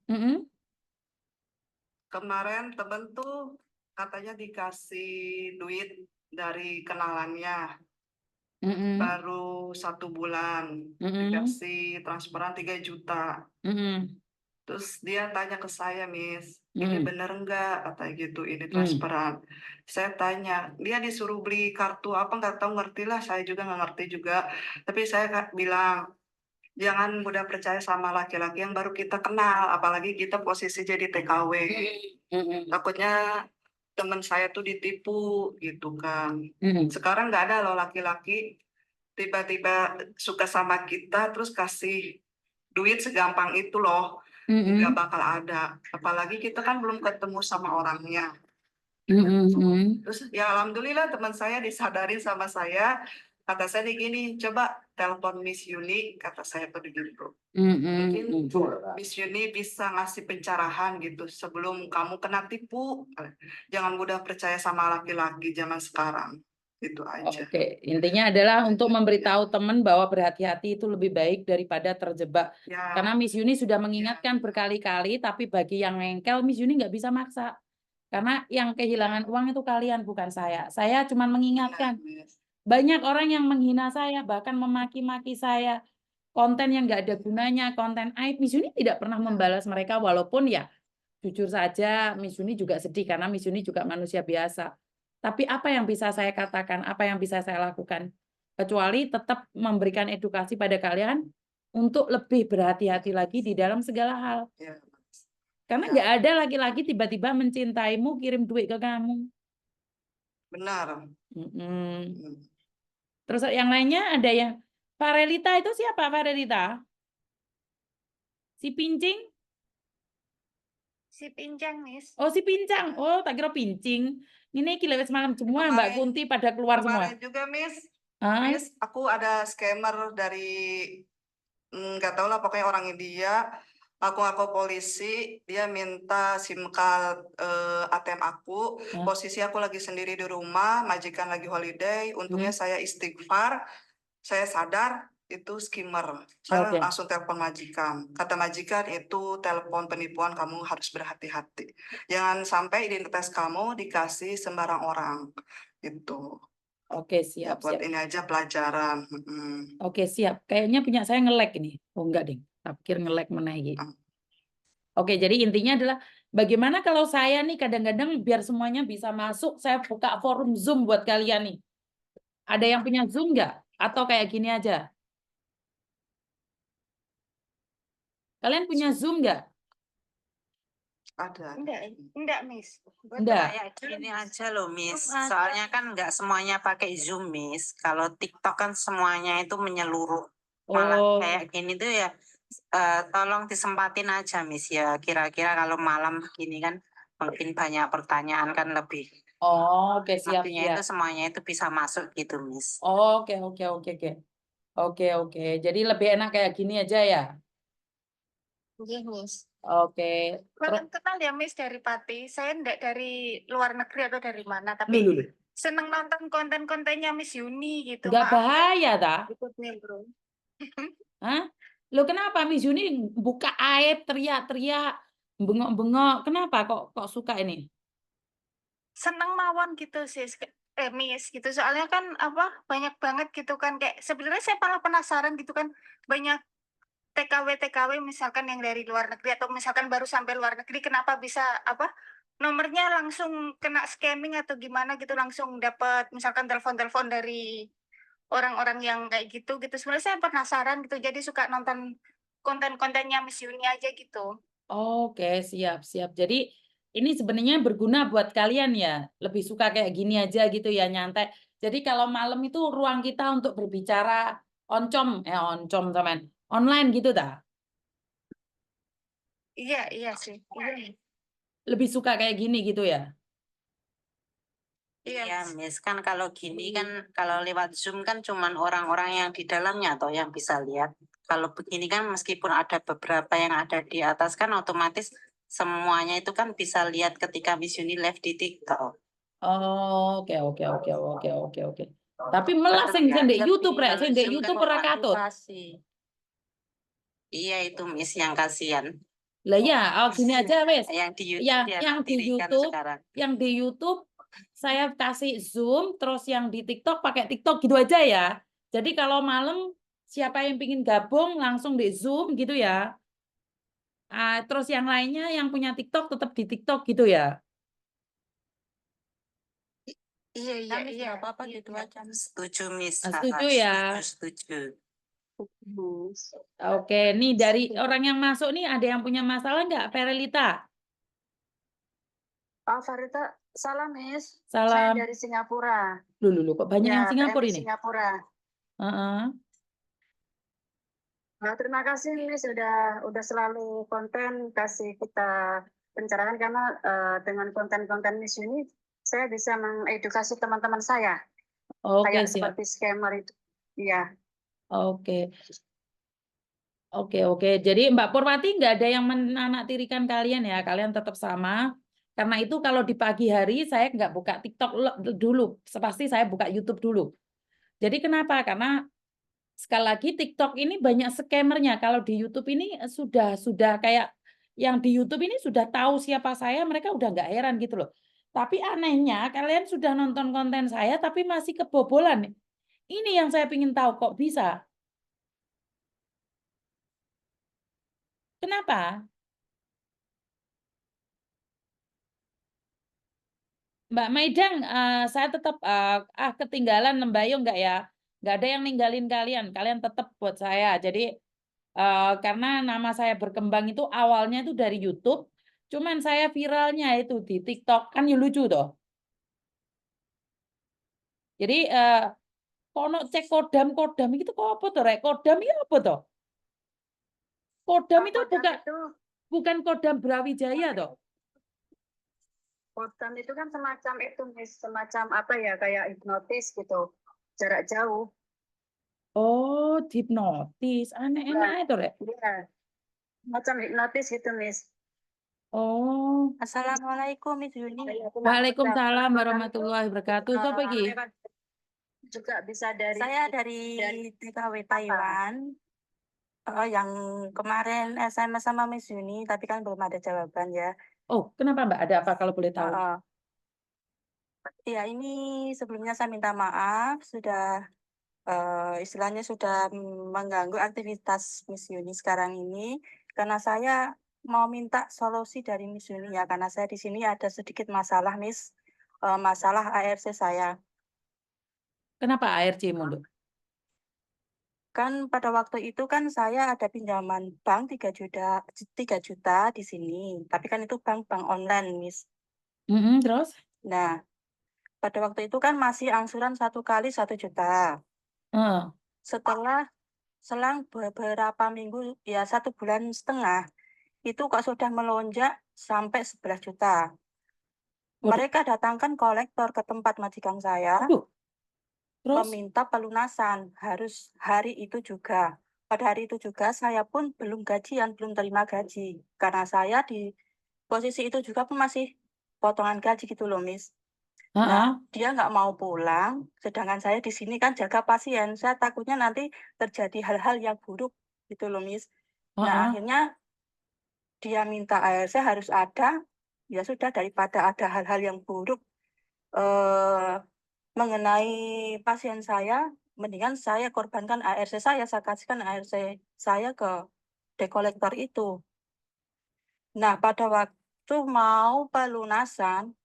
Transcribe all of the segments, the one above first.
Mm-mm. Kemarin temen tuh katanya dikasih duit dari kenalannya. Mm-mm. Baru 1 bulan Mm-mm. dikasih transferan 3 juta. Mm-mm. Terus dia tanya ke saya, Miss, ini Mm-mm. bener nggak? Kata gitu, ini Mm. transferan. Saya tanya, dia disuruh beli kartu apa nggak tahu, ngerti lah, saya juga nggak ngerti juga. Tapi saya bilang, jangan mudah percaya sama laki-laki yang baru kita kenal, apalagi kita posisi jadi TKW. Mm-mm. Takutnya teman saya tuh ditipu gitu kan. Mm-mm. Sekarang nggak ada loh laki-laki tiba-tiba suka sama kita terus kasih duit segampang itu loh. Nggak Mm-mm. bakal ada. Apalagi kita kan belum ketemu sama orangnya. Mm-mm. Terus ya alhamdulillah teman saya disadarin sama saya. Kata saya gini, coba telepon Miss Yuni, kata saya tuh gitu. Mungkin Mm-mm. Miss Yuni bisa ngasih pencerahan gitu sebelum kamu kena tipu. Jangan mudah percaya sama laki-laki zaman sekarang. Itu aja. Oke, intinya adalah untuk Ya, memberitahu teman bahwa berhati-hati itu lebih baik daripada terjebak. ya, Karena Miss Yuni sudah ya, mengingatkan berkali-kali, tapi bagi yang ngengkel, Miss Yuni nggak bisa maksa. Karena yang kehilangan uang itu kalian, bukan saya. Saya cuma benar, mengingatkan. Miss. Banyak orang yang menghina saya, bahkan memaki-maki saya. Konten yang nggak ada gunanya, konten aib. Miss Yuni tidak pernah membalas mereka, walaupun ya jujur saja Miss Yuni juga sedih karena Miss Yuni juga manusia biasa. Tapi apa yang bisa saya katakan, apa yang bisa saya lakukan? Kecuali tetap memberikan edukasi pada kalian untuk lebih berhati-hati lagi di dalam segala hal. Ya, Karena ya, nggak ada laki-laki tiba-tiba mencintaimu, kirim duit ke kamu. benar. Mm-mm. Hmm. Terus yang lainnya ada yang Farelita itu siapa Farelita? Si Pincing? Si Pincang, Miss. Oh si Pincang. Oh tak kira Pincing. Ini lewat semalam semua Mbak Kemarin, Kunti pada keluar semua. kemarin juga, Miss. Ah, Miss, aku ada scammer dari nggak tahu lah pokoknya orang India. Aku polisi, dia minta SIM card ATM aku. ah. Posisi aku lagi sendiri di rumah, majikan lagi holiday. Untungnya saya istighfar, saya sadar itu skimmer. Saya Oke. langsung telepon majikan. Kata majikan itu telepon penipuan, kamu harus berhati-hati. Jangan sampai identitas kamu dikasih sembarang orang. Itu. Oke, Ya siap, buat siap. ini aja pelajaran. Oke, siap. Kayaknya punya saya nge-lag ini. Oh, enggak, ding. Tak pikir nge-lag menaiki. Oke, jadi intinya adalah bagaimana kalau saya nih kadang-kadang biar semuanya bisa masuk, saya buka forum Zoom buat kalian nih. Ada yang punya Zoom nggak? Atau kayak gini aja? Kalian punya Zoom nggak? Ada. Enggak, Miss. Enggak. Kayak gini aja loh, Miss. Soalnya kan nggak semuanya pakai Zoom, Miss. Kalau TikTok kan semuanya itu menyeluruh. Malah Oh, kayak gini tuh ya, tolong disempatin aja, Miss. Ya, kira-kira kalau malam begini kan mungkin banyak pertanyaan kan lebih. oh, oke, siap, Artinya siap. itu semuanya itu bisa masuk gitu, Miss. Oke, oke, oke, oke. Oke, oke. Jadi lebih enak kayak gini aja ya. Iya, Miss. Oke. Terus, Belum kenal ya, Miss, dari Pati. Saya enggak dari luar negeri atau dari mana, Loh, tapi loh, loh. seneng nonton konten-kontennya Miss Yuni gitu. Nggak Maaf ya, bahaya, ta? ikut nimbrung. Hah? Lo kenapa Miss Yuni buka aib, teriak-teriak, bengok-bengok? Kenapa kok suka ini? Seneng mawon gitu sih, Miss gitu. Soalnya kan apa banyak banget gitu kan, kayak sebenarnya saya malah penasaran gitu kan, banyak TKW misalkan yang dari luar negeri atau misalkan baru sampai luar negeri, kenapa bisa apa nomornya langsung kena scamming atau gimana gitu, langsung dapat misalkan telepon-telepon dari orang-orang yang kayak gitu gitu. Sebenarnya saya penasaran gitu, jadi suka nonton konten-kontennya Miss Yuni aja gitu. Oke, siap, siap. Jadi ini sebenarnya berguna buat kalian ya. Lebih suka kayak gini aja gitu ya, nyantai. Jadi kalau malam itu ruang kita untuk berbicara oncom teman. Online gitu dah. Iya, iya sih. Iya. Lebih suka kayak gini gitu ya. Iya. Iya, Miss. Kan kalau gini kan, kalau lewat Zoom kan cuman orang-orang yang di dalamnya atau yang bisa lihat. Kalau begini kan meskipun ada beberapa yang ada di atas kan otomatis semuanya itu kan bisa lihat ketika Miss Uni live di TikTok. Oh, oke, oke, oke, oke, oke, oke. Tapi melas sing Betul, ndek nggak? YouTube rek, Kalau sing ndek Zoom kan YouTube ora katut. motivasi. Iya itu Miss yang kasihan. Lah ya, gini aja wes. Yang di YouTube Ya, dia yang di nampilkan YouTube, sekarang. saya kasih Zoom, terus yang di TikTok pakai TikTok gitu aja ya. Jadi kalau malam siapa yang pingin gabung langsung di Zoom gitu ya. Terus yang lainnya yang punya TikTok tetap di TikTok gitu ya. Iya, iya, Kami iya. nggak apa-apa gitu aja. Setuju, Miss. Setuju ya. Setuju. Oke, nih dari orang yang masuk nih ada yang punya masalah nggak, Ferelita? Farita, salam Miss. Saya Salam. dari Singapura. Dulu kok banyak yang Ya, Singapura PMI ini? Singapura. Heeh. Nah, terima kasih Miss udah selalu konten kasih kita pencerahan karena dengan konten-konten Miss ini saya bisa mengedukasi teman-teman saya Oke, kayak siap. seperti scammer itu. Iya. Oke. Oke. Jadi Mbak Purwati nggak ada yang menanaktirikan kalian ya. Kalian tetap sama. Karena itu kalau di pagi hari saya nggak buka TikTok dulu. Pasti saya buka YouTube dulu. Jadi kenapa? Karena sekali lagi TikTok ini banyak scammernya. Kalau di YouTube ini sudah kayak yang di YouTube ini sudah tahu siapa saya, mereka udah nggak heran gitu loh. Tapi anehnya kalian sudah nonton konten saya tapi masih kebobolan. Ini yang saya ingin tahu kok bisa. Kenapa? Mbak Maidang, saya tetap ketinggalan Lembayo nggak ya? Nggak ada yang ninggalin kalian. Kalian tetap buat saya. Jadi karena nama saya berkembang itu awalnya itu dari YouTube, cuman saya viralnya itu di TikTok kan ya lucu toh. Jadi kono cek kodam itu kok apa toh rek? Kodam itu apa toh? Kodam itu bukan kodam Brawijaya toh. Kodam itu kan semacam itu Miss, semacam apa ya kayak hipnotis gitu, jarak jauh. Oh, hipnotis. Aneh-enak itu rek. Iya. Macam hipnotis gitu Miss. Oh. Assalamualaikum, Miss Yuni. Waalaikumsalam warahmatullahi wabarakatuh. Siapa lagi? Juga bisa dari Saya dari TKW Taiwan. Yang kemarin SMS sama Miss Yuni, tapi kan belum ada jawaban ya. Oh, kenapa Mbak? Ada apa kalau boleh tahu? Ya, ini sebelumnya saya minta maaf sudah istilahnya sudah mengganggu aktivitas Miss Yuni sekarang ini karena saya mau minta solusi dari Miss Yuni ya karena saya di sini ada sedikit masalah Miss, masalah ARC saya. Kenapa ARC mundur? Kan pada waktu itu kan saya ada pinjaman bank 3 juta di sini, tapi kan itu bank online Miss. Terus? Nah, pada waktu itu kan masih angsuran 1 kali 1 juta. Setelah selang beberapa minggu, ya 1 bulan setengah, itu kok sudah melonjak sampai 11 juta. Waduh. Mereka datangkan kolektor ke tempat majikan saya, Aduh. Terus? meminta pelunasan, harus hari itu juga. Pada hari itu juga saya pun belum gajian, belum terima gaji. Karena saya di posisi itu juga pun masih potongan gaji gitu loh, Miss. Nah, dia nggak mau pulang, sedangkan saya di sini kan jaga pasien. Saya takutnya nanti terjadi hal-hal yang buruk gitu loh, Miss. Nah, akhirnya dia minta ARC harus ada, ya sudah daripada ada hal-hal yang buruk mengenai pasien saya, mendingan saya korbankan ARC saya kasihkan ARC saya ke dekolektor itu. Nah, pada waktu mau pelunasan,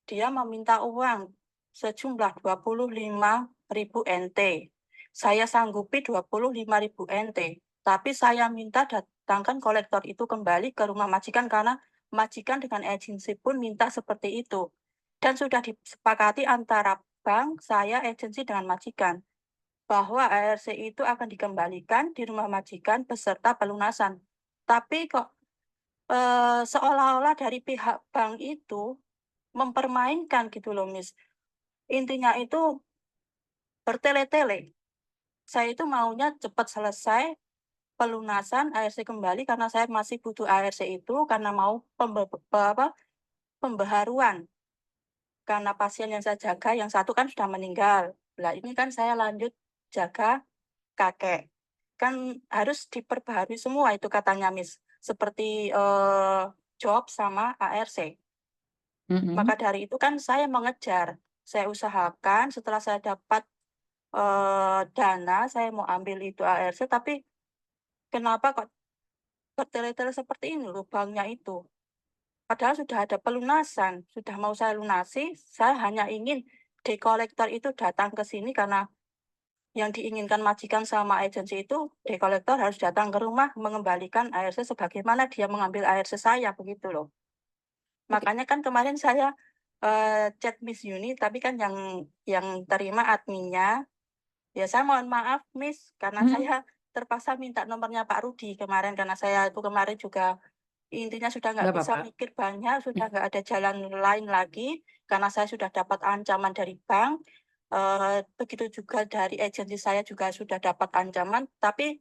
dia meminta uang sejumlah 25.000 NT. Saya sanggupi 25.000 NT, tapi saya minta datangkan kolektor itu kembali ke rumah majikan karena majikan dengan agensi pun minta seperti itu. Dan sudah disepakati antara bank, saya, agensi dengan majikan bahwa ARC itu akan dikembalikan di rumah majikan beserta pelunasan. Tapi kok seolah-olah dari pihak bank itu mempermainkan gitu loh, Miss. Intinya itu bertele-tele. Saya itu maunya cepat selesai pelunasan ARC kembali karena saya masih butuh ARC itu karena mau pembaharuan. Karena pasien yang saya jaga, yang satu kan sudah meninggal. Nah, ini kan saya lanjut jaga kakek. Kan harus diperbaharui semua itu katanya, Miss. seperti job sama ARC. Mm-mm. Maka dari itu kan saya mengejar, saya usahakan setelah saya dapat dana, saya mau ambil itu ARC, tapi kenapa kok bertele-tele seperti ini lubangnya itu? Padahal sudah ada pelunasan, sudah mau saya lunasi, saya hanya ingin dekolektor itu datang ke sini karena yang diinginkan majikan sama agensi itu, dekolektor harus datang ke rumah mengembalikan ARC sebagaimana dia mengambil ARC saya, begitu loh. Oke. Makanya kan kemarin saya chat Miss Yuni, tapi kan yang terima adminnya, ya saya mohon maaf Miss, karena Mm-mm. saya terpaksa minta nomornya Pak Rudi kemarin, karena saya itu kemarin juga intinya sudah nggak Nggak bisa apa-apa. mikir banyak, sudah nggak ada jalan lain lagi, karena saya sudah dapat ancaman dari bank, begitu juga dari agensi saya juga sudah dapat ancaman, tapi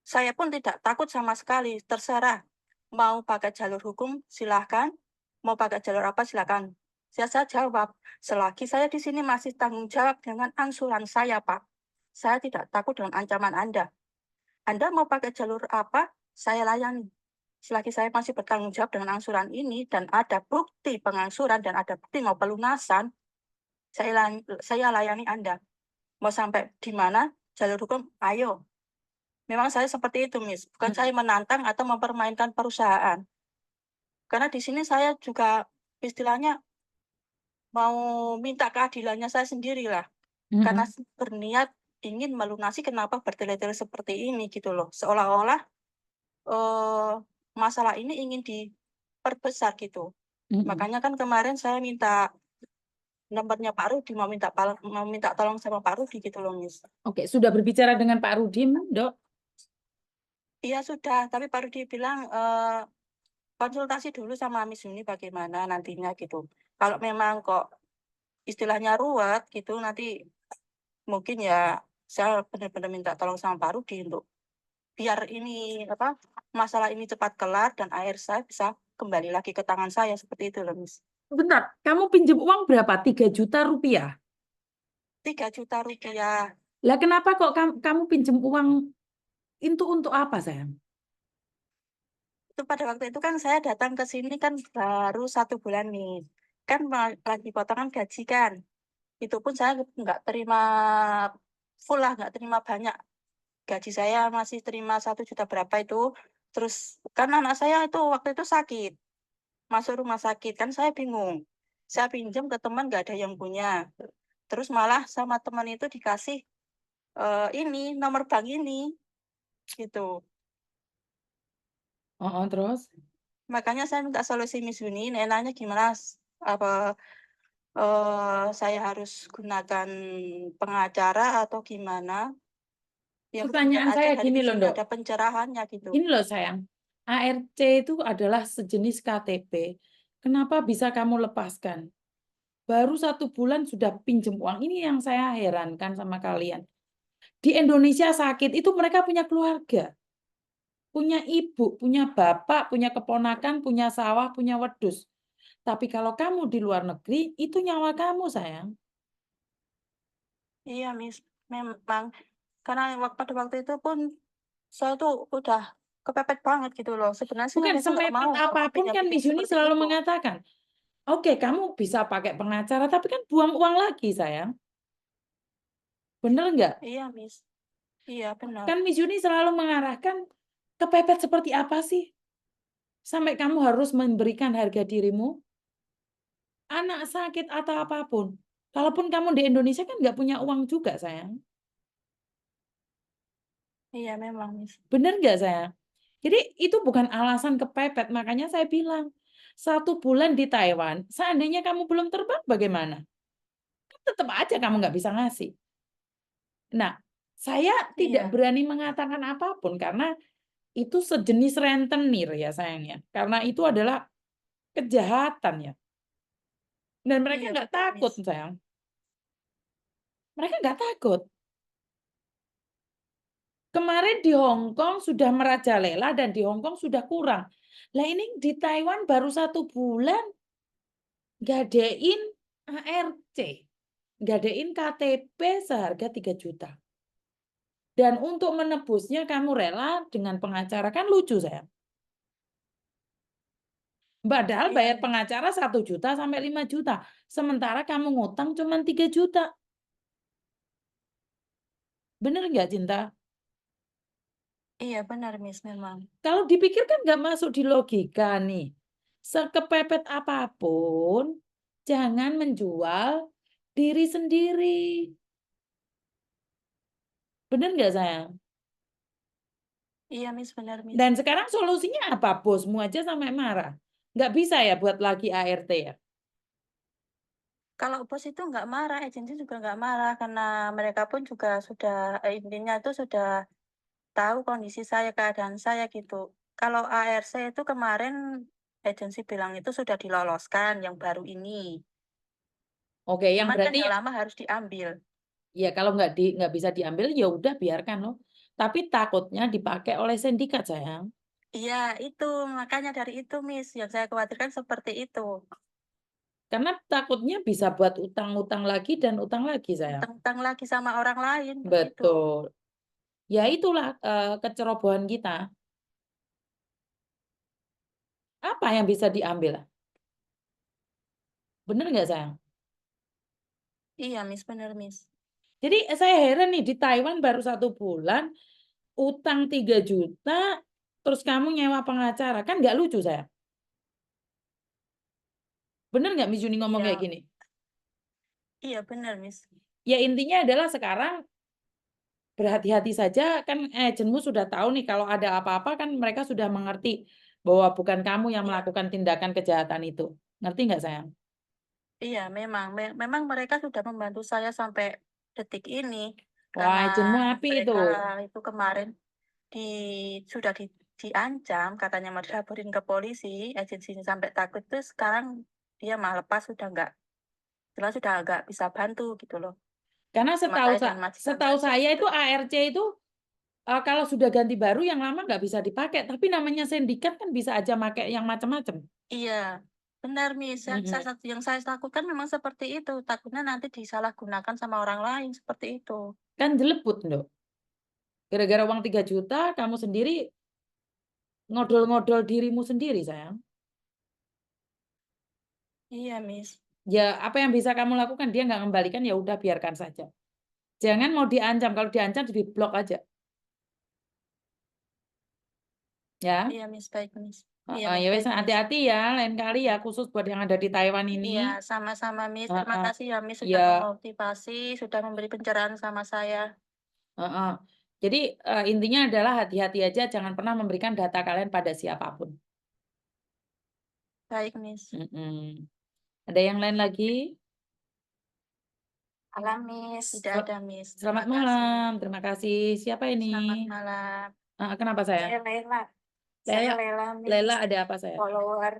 saya pun tidak takut sama sekali, terserah. Mau pakai jalur hukum, silahkan. Mau pakai jalur apa, silakan. Saya jawab, selagi saya di sini masih tanggung jawab dengan angsuran saya, Pak. Saya tidak takut dengan ancaman Anda. Anda mau pakai jalur apa, saya layani. Selagi saya masih bertanggung jawab dengan angsuran ini, dan ada bukti pengangsuran, dan ada bukti mau pelunasan, saya layani Anda. Mau sampai di mana, jalur hukum, ayo. Memang saya seperti itu, Miss. Bukan saya menantang atau mempermainkan perusahaan. Karena di sini saya juga istilahnya mau minta keadilannya saya sendirilah. Karena Mm-mm. berniat ingin melunasi, kenapa bertele-tele seperti ini gitu loh. Seolah-olah masalah ini ingin diperbesar gitu. Mm-mm. Makanya kan kemarin saya minta nomornya Pak Rudi, mau minta tolong sama Pak Rudi gitu loh, Miss. Oke, sudah berbicara dengan Pak Rudi, Dok? Iya sudah, tapi Pak Rudi bilang konsultasi dulu sama Miss Yuni bagaimana nantinya gitu. Kalau memang kok istilahnya ruwet gitu, nanti mungkin ya saya benar-benar minta tolong sama Pak Rudi untuk biar ini apa masalah ini cepat kelar dan air saya bisa kembali lagi ke tangan saya seperti itu loh, Miss. Bentar, kamu pinjam uang berapa? 3 juta rupiah. 3 juta rupiah. Lah kenapa kok kamu pinjam uang itu untuk apa, sayang? Itu pada waktu itu kan saya datang ke sini kan baru 1 bulan nih. Kan lagi potongan gaji kan. Itu pun saya nggak terima full lah, nggak terima banyak. Gaji saya masih terima 1 juta berapa itu. Terus kan anak saya itu waktu itu sakit, masuk rumah sakit kan saya bingung. Saya pinjam ke teman nggak ada yang punya. Terus malah sama teman itu dikasih ini nomor bank ini gitu. Terus? Makanya saya minta solusi Miss Yuni, enaknya gimana? Apa saya harus gunakan pengacara atau gimana? Yang Pertanyaan ada saya dari gini Miss loh, Yuni Dok. ada pencerahannya gitu. Gini loh, sayang. ARC itu adalah sejenis KTP. Kenapa bisa kamu lepaskan? Baru 1 bulan sudah pinjam uang. Ini yang saya herankan sama kalian. Di Indonesia sakit, itu mereka punya keluarga. Punya ibu, punya bapak, punya keponakan, punya sawah, punya wedus. Tapi kalau kamu di luar negeri, itu nyawa kamu, sayang. Iya, Miss. Memang karena pada waktu itu pun saya tuh udah kepepet banget gitu loh. Sebenarnya sih Bukan saya nggak semepet mau apapun kan pinjam-pinjam Miss Yuni seperti selalu itu. mengatakan, oke, kamu bisa pakai pengacara, tapi kan buang uang lagi, sayang. Bener nggak? Iya, Miss. Iya, benar. Kan Miss Yuni selalu mengarahkan, kepepet seperti apa sih? Sampai kamu harus memberikan harga dirimu, anak sakit atau apapun. Kalaupun kamu di Indonesia kan nggak punya uang juga, sayang. Iya, memang, Miss. Bener nggak, sayang? Jadi itu bukan alasan kepepet. Makanya saya bilang, 1 bulan di Taiwan, seandainya kamu belum terbang bagaimana? Kan tetap aja kamu nggak bisa ngasih. Nah, saya tidak Iya. berani mengatakan apapun karena itu sejenis rentenir ya sayangnya. Karena itu adalah kejahatan ya. Dan mereka Iya, nggak benar, takut, Miss. sayang. Mereka nggak takut. Kemarin di Hong Kong sudah merajalela dan di Hong Kong sudah kurang. Lah ini di Taiwan baru 1 bulan gadein ARC, gadein KTP seharga 3 juta. Dan untuk menebusnya kamu rela dengan pengacara, kan lucu, sayang. Padahal Iya, bayar Miss. pengacara 1 juta sampai 5 juta. Sementara kamu ngutang cuma 3 juta. Bener nggak, Cinta? Iya benar, Miss, memang. Kalau dipikir kan nggak masuk di logika nih. Sekepepet apapun, jangan menjual diri sendiri. Bener nggak, sayang? Iya, Miss, benar, Miss. Dan sekarang solusinya apa? Bosmu aja sampai marah. Nggak bisa ya buat lagi ART ya? Kalau bos itu nggak marah, agensi juga nggak marah karena mereka pun juga sudah intinya itu sudah tahu kondisi saya, keadaan saya gitu. Kalau ARC itu kemarin agensi bilang itu sudah diloloskan yang baru ini. Oke, yang Cuman kan berarti yang lama harus diambil. ya kalau nggak bisa diambil ya udah biarkan loh. Tapi takutnya dipakai oleh sindikat, sayang. Iya, itu makanya dari itu, Miss, yang saya khawatirkan seperti itu. Karena takutnya bisa buat utang-utang lagi dan utang lagi, sayang. Utang-utang lagi sama orang lain begitu. Betul. Ya itulah kecerobohan kita. Apa yang bisa diambil? Bener nggak, sayang? Iya, Miss, benar, Miss. Jadi saya heran nih, di Taiwan baru 1 bulan, utang 3 juta, terus kamu nyewa pengacara. Kan nggak lucu, sayang. Bener nggak Miss Yuni ngomong kayak Iya, gini? iya benar, Miss. Ya intinya adalah sekarang berhati-hati saja, kan agenmu sudah tahu nih kalau ada apa-apa kan mereka sudah mengerti bahwa bukan kamu yang Iya, melakukan tindakan kejahatan itu. Ngerti nggak, sayang? iya memang memang mereka sudah membantu saya sampai detik ini Wah, karena agenmu api itu. mereka itu kemarin di sudah diancam katanya mau dilaporin ke polisi, agensinya sampai takut tuh sekarang dia malah lepas sudah nggak jelas sudah nggak bisa bantu gitu loh. Karena Sama saya dan majikan setahu saja saya gitu. itu ARC itu kalau sudah ganti baru yang lama nggak bisa dipakai. Tapi namanya sindikat kan bisa aja pakai yang macam-macam. Iya, benar, Miss. Mhm. Yang saya takutkan memang seperti itu. Takutnya nanti disalahgunakan sama orang lain seperti itu. Kan jelebut, Nduk. Gara-gara uang 3 juta, kamu sendiri ngodol-ngodol dirimu sendiri, sayang. Iya, Miss. Ya, apa yang bisa kamu lakukan? Dia nggak kembalikan, ya udah biarkan saja. Jangan mau diancam. Kalau diancam, di-blok aja. Ya. Iya, Miss. Baik, Miss. Iya, Ya Miss. wes, Baik, Miss. hati-hati ya lain kali ya, khusus buat yang ada di Taiwan ini. Iya, sama-sama, Miss. Terima Heeh. kasih ya, Miss, sudah Ya, memotivasi, sudah memberi pencerahan sama saya. heeh. Jadi intinya adalah hati-hati aja, jangan pernah memberikan data kalian pada siapapun. Baik, Miss. Mm-mm. Ada yang lain lagi? Malam, Miss. Tidak Sel- ada, Miss. Selamat Terima kasih. malam, terima kasih. Siapa ini? Selamat malam. Kenapa saya? Saya Lela. Lela, Saya Lela, Lela Miss. ada apa saya? Follower